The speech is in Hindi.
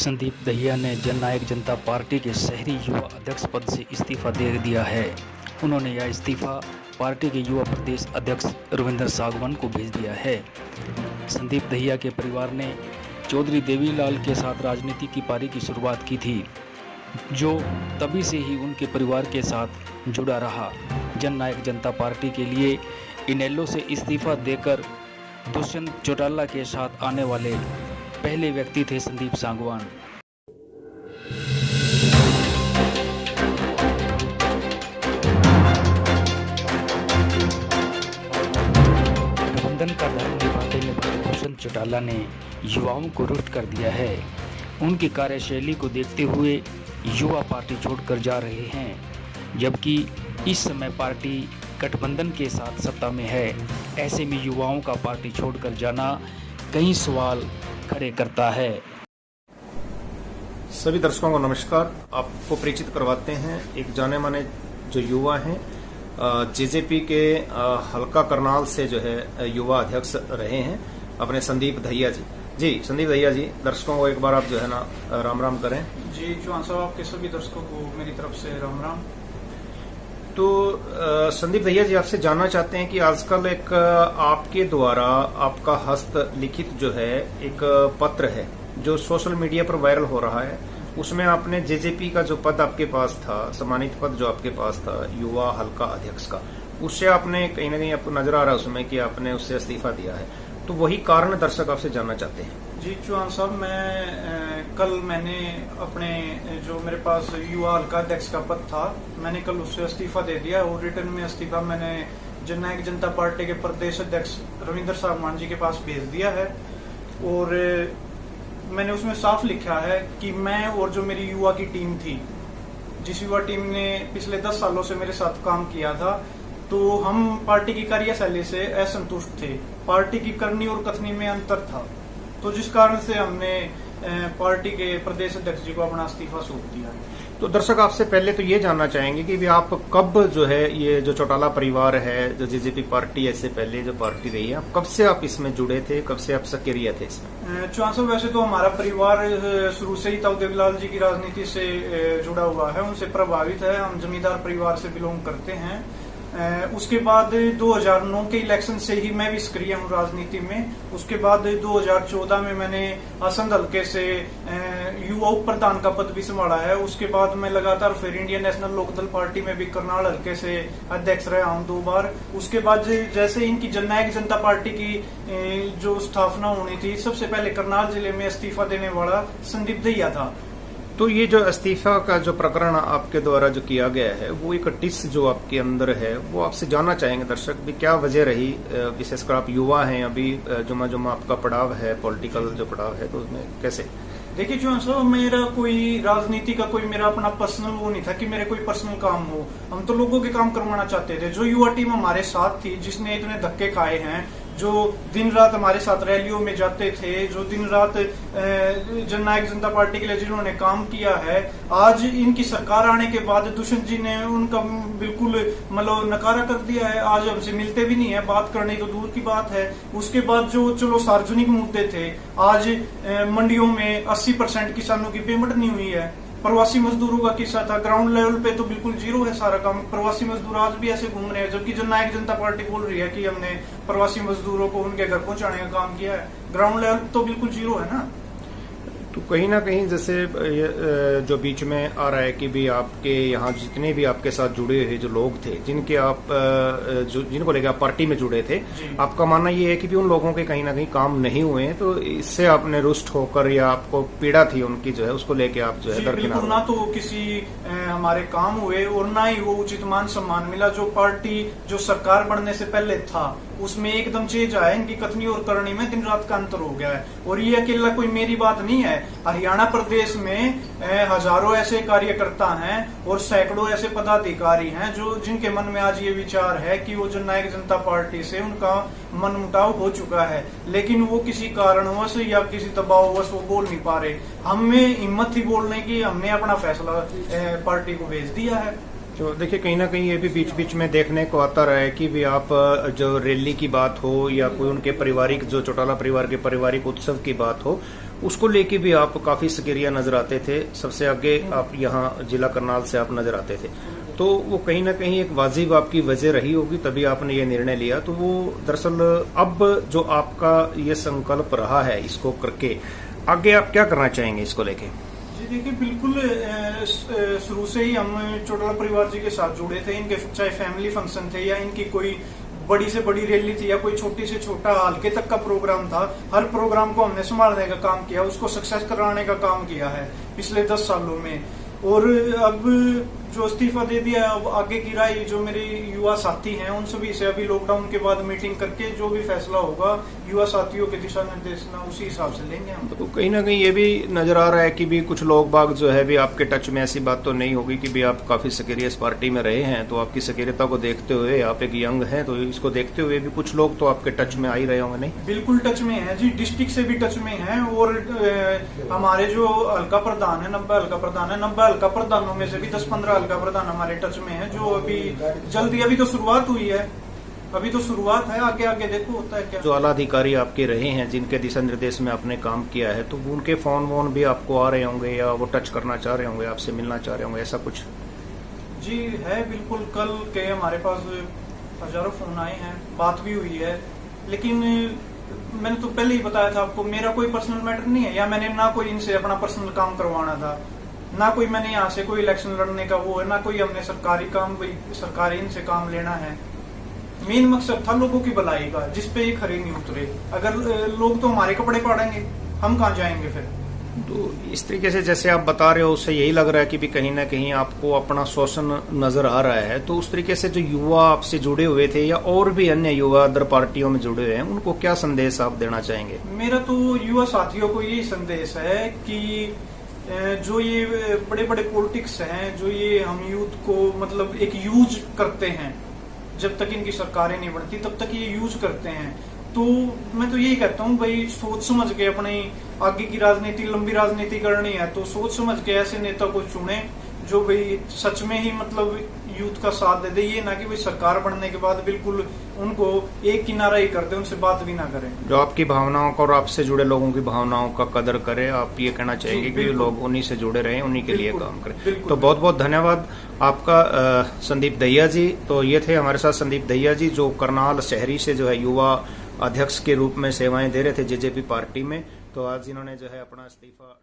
संदीप दहिया ने जननायक जनता पार्टी के शहरी युवा अध्यक्ष पद से इस्तीफा दे दिया है। उन्होंने यह इस्तीफा पार्टी के युवा प्रदेश अध्यक्ष रविंद्र सागवान को भेज दिया है। संदीप दहिया के परिवार ने चौधरी देवीलाल के साथ राजनीति की पारी की शुरुआत की थी, जो तभी से ही उनके परिवार के साथ जुड़ा रहा। जननायक जनता पार्टी के लिए इनेलो से इस्तीफा देकर दुष्यंत चौटाला के साथ आने वाले पहले व्यक्ति थे संदीप सांगवान। गठबंधन का धर्म निभाते निभाते दुष्यंत चौटाला ने युवाओं को रुष्ट कर दिया है। उनकी कार्यशैली को देखते हुए युवा पार्टी छोड़कर जा रहे हैं, जबकि इस समय पार्टी गठबंधन के साथ सत्ता में है। ऐसे में युवाओं का पार्टी छोड़कर जाना कई सवाल खड़े करता है। सभी दर्शकों को नमस्कार। आपको परिचित करवाते हैं एक जाने माने जो युवा हैं, जेजेपी के हल्का करनाल से जो है युवा अध्यक्ष रहे हैं अपने संदीप दहिया जी। जी संदीप दहिया जी, दर्शकों को एक बार आप जो है ना राम राम करें। जी चौहान साहब, आपके सभी दर्शकों को मेरी तरफ से राम राम। तो संदीप भैया जी, आपसे जानना चाहते हैं कि आजकल एक आपके द्वारा आपका हस्तलिखित जो है एक पत्र है जो सोशल मीडिया पर वायरल हो रहा है। उसमें आपने जेजेपी का जो पद आपके पास था, सम्मानित पद जो आपके पास था युवा हल्का अध्यक्ष का, उससे आपने कहीं ना कहीं आपको नजर आ रहा है उसमें कि आपने उससे इस्तीफा दिया है। तो वही कारण दर्शक आपसे जानना चाहते हैं। जी चौहान साहब, मैंने अपने जो मेरे पास युवा हल्का अध्यक्ष का पद था, मैंने कल उससे इस्तीफा दे दिया और रिटर्न में इस्तीफा मैंने जननायक जनता पार्टी के प्रदेश अध्यक्ष रविंद्र सागवान जी के पास भेज दिया है। और मैंने उसमें साफ लिखा है कि मैं और जो मेरी युवा की टीम थी, जिस युवा टीम ने पिछले 10 सालों से मेरे साथ काम किया था, तो हम पार्टी की कार्यशैली से असंतुष्ट थे। पार्टी की करनी और कथनी में अंतर था, तो जिस कारण से हमने पार्टी के प्रदेश अध्यक्ष जी को अपना इस्तीफा सौंप दिया। तो दर्शक आपसे पहले तो ये जानना चाहेंगे कि भी आप कब जो है ये जो चौटाला परिवार है, जो जेजेपी पार्टी ऐसे पहले जो पार्टी रही है, आप कब से आप इसमें जुड़े थे, कब से आप सक्रिय थे इसमें? चौहान साहब, वैसे तो हमारा परिवार शुरू से ही ताऊ देवीलाल जी की राजनीति से जुड़ा हुआ है, उनसे प्रभावित है। हम जमींदार परिवार से बिलोंग करते हैं। उसके बाद 2009 के इलेक्शन से ही मैं भी सक्रिय हूँ राजनीति में। उसके बाद 2014 में मैंने असंध हल्के से युवा उप प्रधान का पद भी संभाला है। उसके बाद मैं लगातार फिर इंडियन नेशनल लोकदल पार्टी में भी करनाल हल्के से अध्यक्ष रहा हूँ 2 बार। उसके बाद जैसे इनकी जननायक जनता पार्टी की जो स्थापना होनी थी, सबसे पहले करनाल जिले में इस्तीफा देने वाला संदीप दहिया था। तो ये जो इस्तीफा का जो प्रकरण आपके द्वारा जो किया गया है, वो एक टिस जो आपके अंदर है, वो आपसे जानना चाहेंगे दर्शक भी क्या वजह रही, विशेषकर आप युवा हैं, अभी जुमा आपका पड़ाव है, पॉलिटिकल जो पड़ाव है, तो उसमें कैसे? देखिए चौहान साहब, मेरा कोई राजनीति का कोई मेरा अपना पर्सनल वो नहीं था कि मेरे कोई पर्सनल काम हो। हम तो लोगों के काम करवाना चाहते थे। जो युवा टीम हमारे साथ थी, जिसने इतने धक्के खाए हैं, जो दिन रात हमारे साथ रैलियों में जाते थे, जो दिन रात जननायक जनता पार्टी के लिए जिन्होंने काम किया है, आज इनकी सरकार आने के बाद दुष्यंत जी ने उनका बिल्कुल मतलब नकारा कर दिया है। आज हमसे मिलते भी नहीं है, बात करने तो दूर की बात है। उसके बाद जो चलो सार्वजनिक मुद्दे थे, आज मंडियों में 80% किसानों की पेमेंट नहीं हुई है। प्रवासी मजदूरों का किस्सा था, ग्राउंड लेवल पे तो बिल्कुल जीरो है सारा काम। प्रवासी मजदूर आज भी ऐसे घूम रहे हैं, जबकि जननायक जनता पार्टी बोल रही है कि हमने प्रवासी मजदूरों को उनके घर पहुंचाने का काम किया है। ग्राउंड लेवल तो बिल्कुल जीरो है ना। तो कहीं ना कहीं जैसे जो बीच में आ रहा है कि भी आपके यहाँ जितने भी आपके साथ जुड़े हुए जो लोग थे, जिनके आप जिनको लेकर आप पार्टी में जुड़े थे, आपका मानना ये है कि भी उन लोगों के कहीं ना कहीं काम नहीं हुए हैं, तो इससे आपने रुष्ट होकर या आपको पीड़ा थी उनकी जो है उसको लेके आप जो है दरकिनार? ना तो किसी हमारे काम हुए और ना ही वो उचित मान सम्मान मिला। जो पार्टी जो सरकार बनने से पहले था, उसमें एकदम चेंज आया। इनकी कथनी और करनी में दिन रात का अंतर हो गया है। और ये अकेला कोई मेरी बात नहीं है। हरियाणा प्रदेश में हजारों ऐसे कार्यकर्ता हैं और सैकड़ों ऐसे पदाधिकारी हैं जो जिनके मन में आज ये विचार है कि वो जननायक जनता पार्टी से उनका मनमुटाव हो चुका है, लेकिन वो किसी कारणवश या किसी दबाववश वो बोल नहीं पा रहे। हमें हिम्मत थी बोलने की, हमने अपना फैसला पार्टी को भेज दिया है। तो देखिए कहीं ना कहीं ये भी बीच बीच में देखने को आता रहा है कि भी आप जो रैली की बात हो या कोई उनके पारिवारिक जो चौटाला परिवार के पारिवारिक उत्सव की बात हो, उसको लेके भी आप काफी सक्रिय नजर आते थे। सबसे आगे आप यहाँ जिला करनाल से आप नजर आते थे, तो वो कहीं ना कहीं एक वाजिब आपकी वजह रही होगी, तभी आपने ये निर्णय लिया। तो वो दरअसल अब जो आपका ये संकल्प रहा है, इसको करके आगे आप क्या करना चाहेंगे इसको लेके? जी देखिए, बिल्कुल शुरू से ही हम चौटाला परिवार जी के साथ जुड़े थे। इनके चाहे फैमिली फंक्शन थे या इनकी कोई बड़ी से बड़ी रैली थी या कोई छोटी से छोटा हल्के तक का प्रोग्राम था, हर प्रोग्राम को हमने संभालने का काम किया, उसको सक्सेस कराने का काम किया है पिछले 10 सालों में। और अब जो इस्तीफा दे दिया, अब आगे की राय जो मेरे युवा साथी हैं उन सभी से अभी लॉकडाउन के बाद मीटिंग करके जो भी फैसला होगा युवा साथियों के दिशा निर्देशना उसी हिसाब से लेंगे हम। तो कहीं ना कहीं ये भी नजर आ रहा है कि भी कुछ लोग बाग जो है भी आपके टच में, ऐसी बात तो नहीं होगी कि भी आप काफी सक्रिय इस पार्टी में रहे हैं, तो आपकी सक्रियता को देखते हुए, आप एक यंग हैं, तो इसको देखते हुए भी कुछ लोग तो आपके टच में आ ही रहे होंगे। नहीं, बिल्कुल टच में है जी, डिस्ट्रिक्ट से भी टच में है। और हमारे जो हल्का प्रधान है, 90 हल्का प्रधान है, 90 हल्का प्रधानों में से भी 10-15 हल्का प्रधान हमारे टच में है, जो अभी जल्दी, अभी तो शुरुआत हुई है, अभी तो शुरुआत है, आगे आगे देखो होता है क्या। जो आला अधिकारी आपके रहे हैं, जिनके दिशा निर्देश में आपने काम किया है, तो उनके फोन वोन भी आपको आ रहे होंगे या वो टच करना चाह रहे होंगे, आपसे मिलना चाह रहे होंगे, ऐसा कुछ? जी है, बिल्कुल। कल के हमारे पास हजारों फोन आए हैं, बात भी हुई है। लेकिन मैंने तो पहले ही बताया था आपको, मेरा कोई पर्सनल मैटर नहीं है, या मैंने ना कोई इनसे अपना पर्सनल काम करवाना था, ना कोई मैंने यहाँ से कोई इलेक्शन लड़ने का वो है, ना कोई हमने सरकारी काम, सरकारी इनसे काम लेना है। मेन मकसद था लोगों की भलाई का, जिसपे ये खरे नहीं उतरे। अगर लोग तो हमारे कपड़े पाड़ेंगे, हम कहाँ जाएंगे फिर? तो इस तरीके से जैसे आप बता रहे हो, उससे यही लग रहा है कि भी कहीं ना कहीं आपको अपना शोषण नजर आ रहा है। तो उस तरीके से जो युवा आपसे जुड़े हुए थे या और भी अन्य युवा अदर पार्टियों में जुड़े हुए हैं, उनको क्या संदेश आप देना चाहेंगे? मेरा तो युवा साथियों को यही संदेश है कि जो ये बड़े बड़े पॉलिटिक्स हैं, जो ये हम यूथ को मतलब एक यूज करते हैं, जब तक इनकी सरकारें नहीं बनती तब तक ये यूज करते हैं। तो मैं तो यही कहता हूँ भाई, सोच समझ के अपनी आगे की राजनीति, लंबी राजनीति करनी है तो सोच समझ के ऐसे नेता को चुने जो भाई सच में ही मतलब यूथ का साथ दे दे। ये ना कि भाई सरकार बनने के बाद बिल्कुल उनको एक किनारा ही कर दे, उनसे बात भी ना करें। जो आपकी भावनाओं का और आपसे जुड़े लोगों की भावनाओं का कदर करे, आप ये कहना चाहेंगे कि लोग उन्हीं से जुड़े रहें, उन्हीं के लिए काम करें। तो बहुत बहुत धन्यवाद आपका संदीप दहिया जी। तो ये थे हमारे साथ संदीप दहिया जी, जो करनाल शहरी से जो है युवा अध्यक्ष के रूप में सेवाएं दे रहे थे जेजेपी पार्टी में। तो आज इन्होंने जो है अपना इस्तीफा